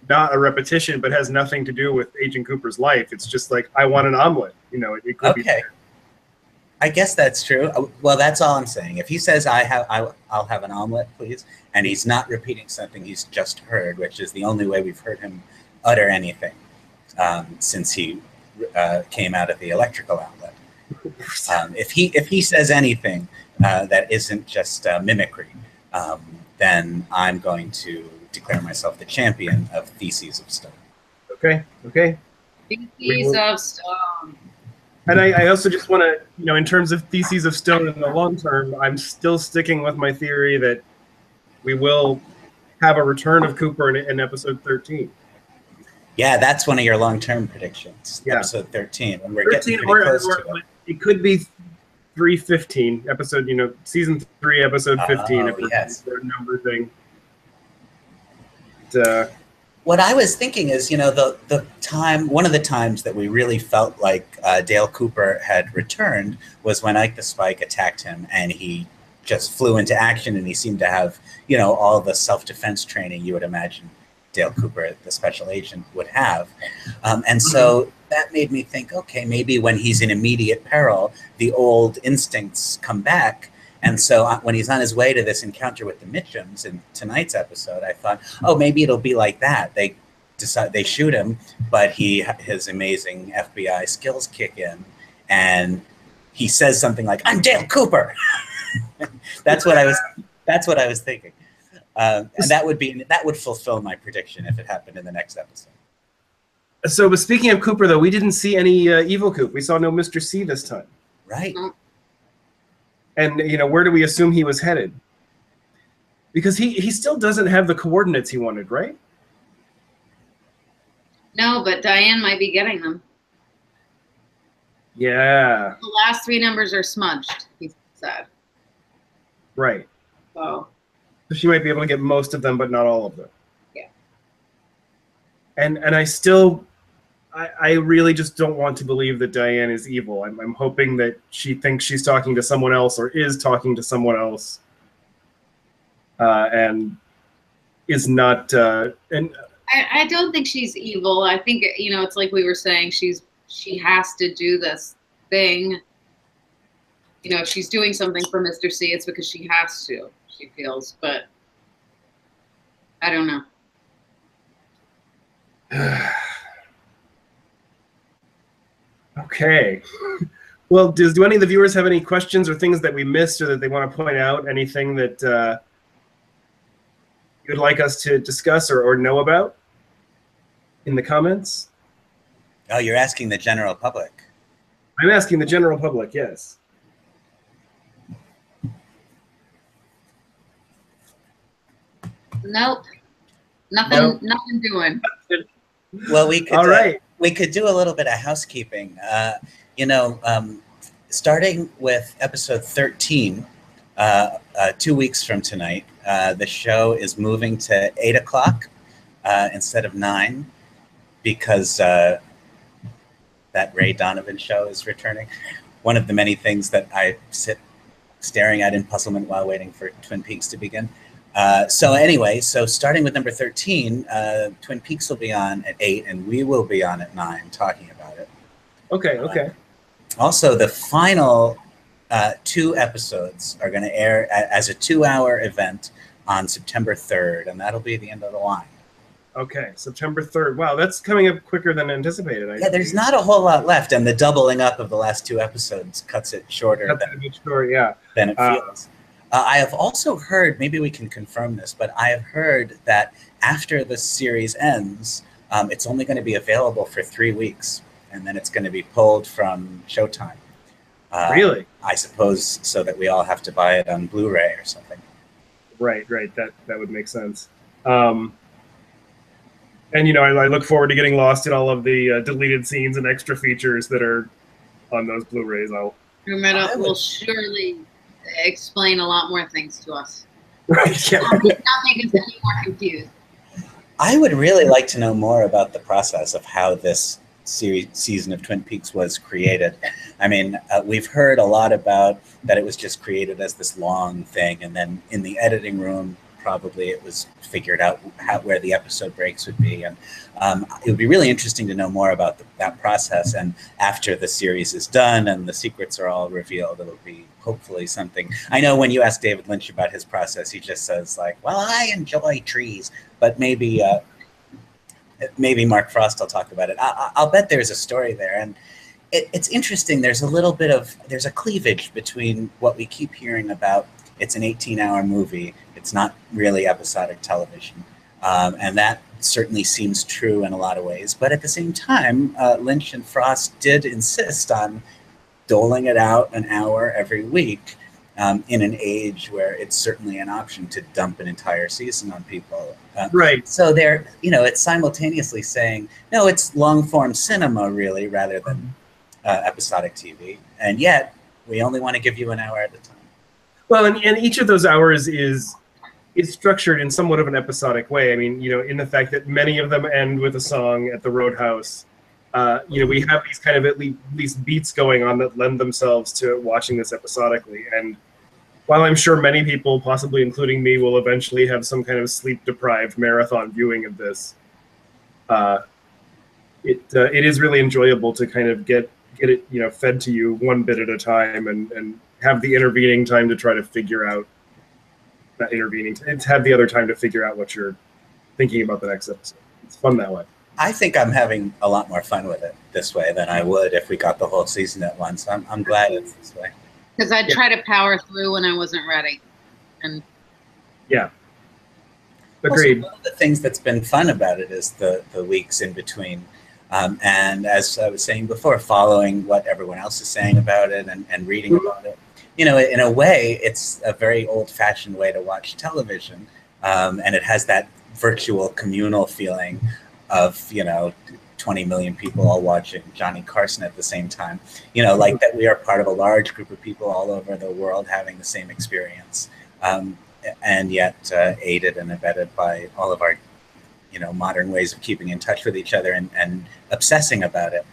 not a repetition, but has nothing to do with Agent Cooper's life. It's just like, I want an omelet. You know, it could be. I guess that's true. Well, that's all I'm saying. If he says I'll have an omelet, please, and he's not repeating something he's just heard, which is the only way we've heard him utter anything since he came out of the electrical outlet. If he says anything that isn't just mimicry, then I'm going to declare myself the champion of Theses of Stone. Okay. Theses of Stone. And I also just want to, you know, in terms of Theses of Stone in the long term, I'm still sticking with my theory that we will have a return of Cooper in episode 13. Yeah, that's one of your long-term predictions. Yeah. Episode 13, when we're getting pretty close to it. It could be 315 episode, you know, season 3, episode 15. If yes. It's a number thing. What I was thinking is, you know, one of the times that we really felt like Dale Cooper had returned was when Ike the Spike attacked him, and he just flew into action, and he seemed to have, you know, all the self-defense training you would imagine Dale Cooper, the special agent, would have. And so that made me think, okay, maybe when he's in immediate peril, the old instincts come back. And so when he's on his way to this encounter with the Mitchums in tonight's episode, I thought, oh, maybe it'll be like that. They decide, they shoot him, but his amazing FBI skills kick in, and he says something like, "I'm Dale Cooper." That's what I was thinking, and that would fulfill my prediction if it happened in the next episode. So, but speaking of Cooper, though, we didn't see any evil Coop. We saw no Mr. C this time. Right. And, you know, where do we assume he was headed? Because he still doesn't have the coordinates he wanted, right? No, but Diane might be getting them. Yeah. The last 3 numbers are smudged, he said. Right. So she might be able to get most of them, but not all of them. Yeah. And I really just don't want to believe that Diane is evil. I'm hoping that she thinks she's talking to someone else, or is talking to someone else, and is not. And I don't think she's evil. I think, you know, it's like we were saying, she has to do this thing. You know, if she's doing something for Mr. C, it's because she has to. She feels, but I don't know. Okay. Well, do any of the viewers have any questions or things that we missed, or that they want to point out? Anything that you would like us to discuss or know about in the comments? Oh, you're asking the general public. I'm asking the general public, yes. Nope. Nothing doing. Well, we could. All right. We could do a little bit of housekeeping. You know, starting with episode 13, 2 weeks from tonight, the show is moving to 8 o'clock instead of 9, because that Ray Donovan show is returning. One of the many things that I sit staring at in puzzlement while waiting for Twin Peaks to begin. So anyway, starting with number 13, Twin Peaks will be on at 8, and we will be on at 9 talking about it. Okay. Also, the final 2 episodes are going to air as a 2-hour event on September 3rd, and that'll be the end of the line. Okay, September 3rd. Wow, that's coming up quicker than anticipated. Yeah, there's not a whole lot left, and the doubling up of the last 2 episodes cuts it shorter than it feels. I have also heard, maybe we can confirm this, but I have heard that after the series ends, it's only going to be available for 3 weeks, and then it's going to be pulled from Showtime. Really? I suppose so that we all have to buy it on Blu-ray or something. Right. That would make sense. And, you know, I look forward to getting lost in all of the deleted scenes and extra features that are on those Blu-rays. Romero will surely explain a lot more things to us. Right. Yeah. Not make us any more confused. I would really like to know more about the process of how this season of Twin Peaks was created. I mean, we've heard a lot about that it was just created as this long thing, and then in the editing room, probably it was figured out where the episode breaks would be. And it would be really interesting to know more about that process. And after the series is done and the secrets are all revealed, it'll be hopefully something. I know when you ask David Lynch about his process, he just says like, well, I enjoy trees, but maybe Mark Frost will talk about it. I'll bet there's a story there. And it's interesting. There's a cleavage between what we keep hearing about. It's an 18-hour movie. It's not really episodic television. And that certainly seems true in a lot of ways. But at the same time, Lynch and Frost did insist on doling it out an hour every week in an age where it's certainly an option to dump an entire season on people. Right. So they're, it's simultaneously saying, no, it's long-form cinema, really, rather than episodic TV. And yet, we only want to give you an hour at a time. Well, and each of those hours is structured in somewhat of an episodic way. I mean, in the fact that many of them end with a song at the Roadhouse. We have these kind of at least beats going on that lend themselves to watching this episodically. And while I'm sure many people, possibly including me, will eventually have some kind of sleep-deprived marathon viewing of this, it is really enjoyable to kind of get it fed to you one bit at a time and have the intervening time to try to figure out have the other time to figure out what you're thinking about the next episode. It's fun that way. I think I'm having a lot more fun with it this way than I would if we got the whole season at once. I'm glad it's this way. Because I'd try to power through when I wasn't ready. And yeah. Agreed. Also, one of the things that's been fun about it is the weeks in between. And as I was saying before, following what everyone else is saying about it and reading about it. In a way, it's a very old-fashioned way to watch television. And it has that virtual communal feeling of, 20 million people all watching Johnny Carson at the same time. Like that we are part of a large group of people all over the world having the same experience. And yet aided and abetted by all of our, modern ways of keeping in touch with each other and obsessing about it.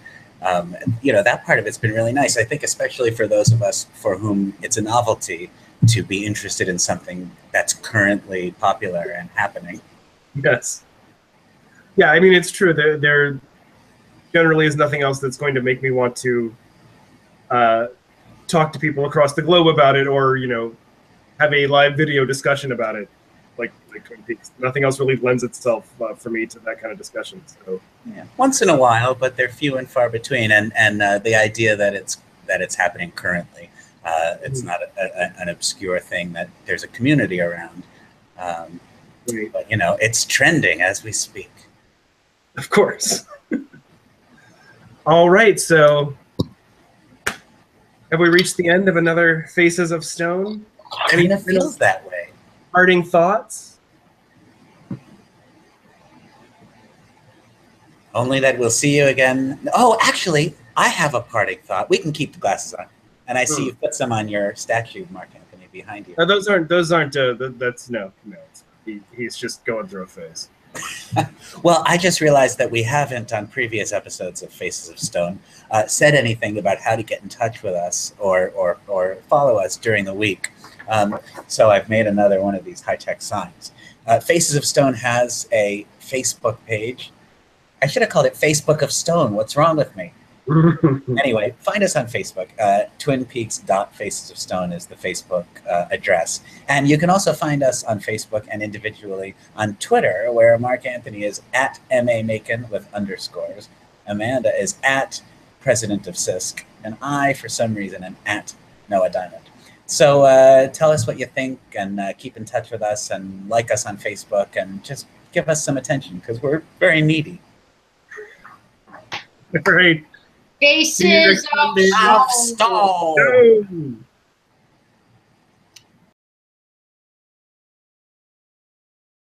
That part of it's been really nice. I think especially for those of us for whom it's a novelty to be interested in something that's currently popular and happening. Yes. Yeah, I mean, it's true. There generally is nothing else that's going to make me want to talk to people across the globe about it or, have a live video discussion about it. Like Twin Peaks. Nothing else really lends itself for me to that kind of discussion. So yeah, once in a while, but they're few and far between. And the idea that it's happening currently, it's not an obscure thing that there's a community around. But it's trending as we speak. Of course. All right, so have we reached the end of another Faces of Stone? It feels that way. Parting thoughts? Only that we'll see you again. Oh, actually, I have a parting thought. We can keep the glasses on. And I see you put some on your statue, Marc-Anthony, behind you. Those aren't, that's, no. He's just going through a phase. Well, I just realized that we haven't, on previous episodes of Faces of Stone, said anything about how to get in touch with us or follow us during the week. So I've made another one of these high-tech signs. Faces of Stone has a Facebook page. I should have called it Facebook of Stone. What's wrong with me? Anyway, find us on Facebook. TwinPeaks.FacesOfStone is the Facebook address. And you can also find us on Facebook and individually on Twitter, where Marc-Anthony is at @MAMacon with underscores. Amanda is at President of Sisk. And I, for some reason, am at Noah Diamond. So tell us what you think and keep in touch with us and like us on Facebook and just give us some attention because we're very needy. All right. Faces of Stone.